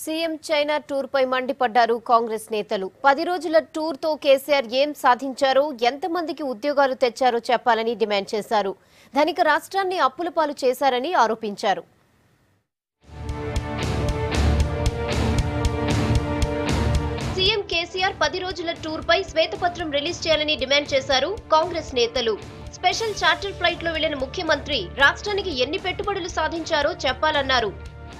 CM China tour పై మండిపడ్డారు కాంగ్రెస్ నేతలు. 10 రోజుల టూర్ తో కేసీఆర్ ఏం సాధించారో, ఎంతమందికి ఉద్యోగాలు తెచ్చారో చెప్పాలని డిమాండ్ చేశారు. ధనిక రాష్ట్రాన్ని అప్పుల పాలు చేశారని ఆరోపించారు. సీఎం కేసీఆర్ 10 రోజుల టూర్ పై శ్వేతపత్రం రిలీజ్ చేయాలని డిమాండ్ చేశారు కాంగ్రెస్ నేతలు. స్పెషల్ చార్టర్ ఫ్లైట్ లో వెళ్లిన ముఖ్యమంత్రి రాష్ట్రానికి ఎన్ని పెట్టుబడులు సాధించారో చెప్పాలన్నారు.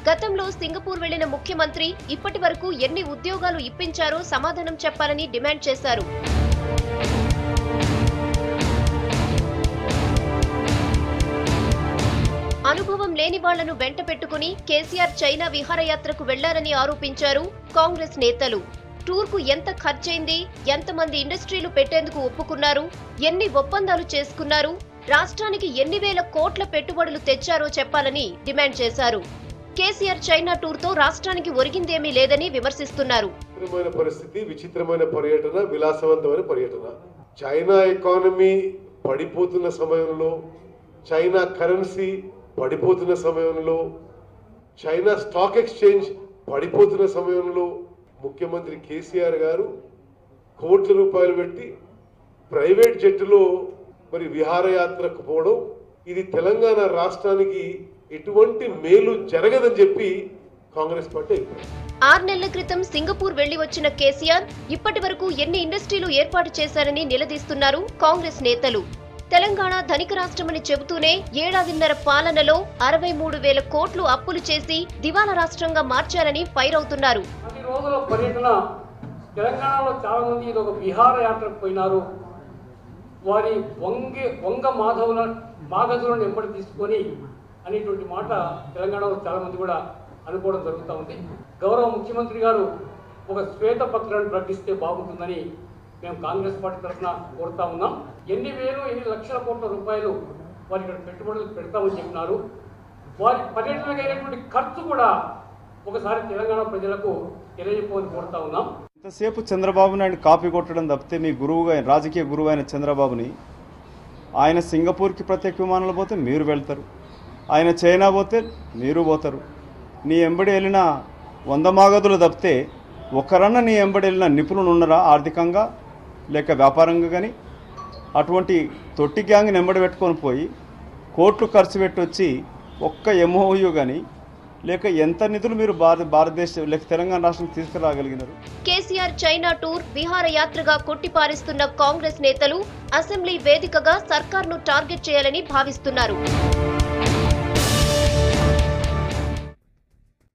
గతంలో సింగపూర్ వెళ్లిన ముఖ్యమంత్రి ఇప్పటి వరకు ఎన్ని ఉద్యోగాలు ఇప్పించారో సమాధానం చెప్పాలని డిమాండ్ చేశారు. అనుభవం లేని వాళ్లను వెంట పెట్టుకుని కేసీఆర్ చైనా విహారయాత్రకు వెళ్లారని ఆరోపించారు కాంగ్రెస్ నేతలు. టూర్కు ఎంత ఖర్చయింది, ఎంతమంది ఇండస్ట్రీలు పెట్టేందుకు ఒప్పుకున్నారు, ఎన్ని ఒప్పందాలు చేసుకున్నారు, రాష్ట్రానికి ఎన్ని వేల కోట్ల పెట్టుబడులు తెచ్చారో చెప్పాలని డిమాండ్ చేశారు. కేసీఆర్ చైనా టూర్ తో రాష్ట్రానికి ఒరిగిందేమీ లేదని విమర్శిస్తున్నారు. విచిత్రమైన పర్యటన, విలాసవంతమైన పర్యటన. చైనా ఎకానమీ పడిపోతున్న సమయంలో, చైనా కరెన్సీ పడిపోతున్న సమయంలో, చైనా స్టాక్ ఎక్స్చేంజ్ పడిపోతున్న సమయంలో ముఖ్యమంత్రి కేసీఆర్ గారు కోట్ల రూపాయలు పెట్టి ప్రైవేట్ జట్టులో మరి విహారయాత్రకు పోవడం, ఇది తెలంగాణ రాష్ట్రానికి ఎటువంటి మేలు జరగదని చెప్పి కాంగ్రెస్ పార్టీ 6 నెలల క్రితం సింగపూర్ వెళ్లి వచ్చిన కేసీఆర్ ఇప్పటి వరకు ఎన్ని ఇండస్ట్రీలు ఏర్పాటు చేశారని నిలదీస్తున్నారు కాంగ్రెస్ నేతలు. తెలంగాణ ధనిక రాష్ట్రమని చెబుతూనే ఏడాదిన్నర పాలనలో 63,000 కోట్లు అప్పులు చేసి దివాలా రాష్ట్రంగా మార్చారని ఫైర్ అవుతున్నారు. 10 రోజుల పర్యటన తెలంగాణలో చాలా మంది ఇది ఒక విహారయాత్రకు పోయినారు. వారి వంగ మాగధులను ఎంబడి తీసుకొని అనేటువంటి మాట తెలంగాణలో చాలా మంది కూడా అనుకోవడం జరుగుతూ ఉంది. గౌరవ ముఖ్యమంత్రి గారు ఒక శ్వేతపత్రాన్ని ప్రకటిస్తే బాగుంటుందని మేము కాంగ్రెస్ పార్టీ తరఫున కోరుతా ఉన్నాం. ఎన్ని లక్షల కోట్ల రూపాయలు వారి ఇక్కడ పెట్టుబడులు పెడతామని చెప్పినారు. వారి పర్యటనకు అయినటువంటి ఖర్చు కూడా ఒకసారి తెలంగాణ ప్రజలకు తెలియజెప్పని కోరుతా ఉన్నాం. ఇంతసేపు చంద్రబాబు నాయుడు కాపీ కొట్టడం తప్పితే మీ గురువుగా, రాజకీయ గురువు అయిన చంద్రబాబుని, ఆయన సింగపూర్కి ప్రత్యేక విమానాలు పోతే మీరు వెళ్తారు, ఆయన చైనా పోతే మీరు పోతారు. నీ ఎంబడి వెళ్ళిన 100 మాగదులు తప్పితే ఒకరన్నా నీ ఎంబడి వెళ్ళిన నిపుణులు ఉన్నారా ఆర్థికంగా లేక వ్యాపారంగా? కానీ అటువంటి తొట్టి గ్యాంగ్ని ఎంబడి పెట్టుకొని పోయి కోట్లు ఖర్చు పెట్టి వచ్చి ఒక్క ఎంఓయూ కానీ లేక ఎంత నిధులు మీరు భారతదేశం లేక తెలంగాణ రాష్ట్రం తీసుకురాగలిగినారు? కేసీఆర్ చైనా టూర్ విహారయాత్రగా కొట్టిపారేస్తున్న కాంగ్రెస్ నేతలు అసెంబ్లీ వేదికగా సర్కార్ను టార్గెట్ చేయాలని భావిస్తున్నారు.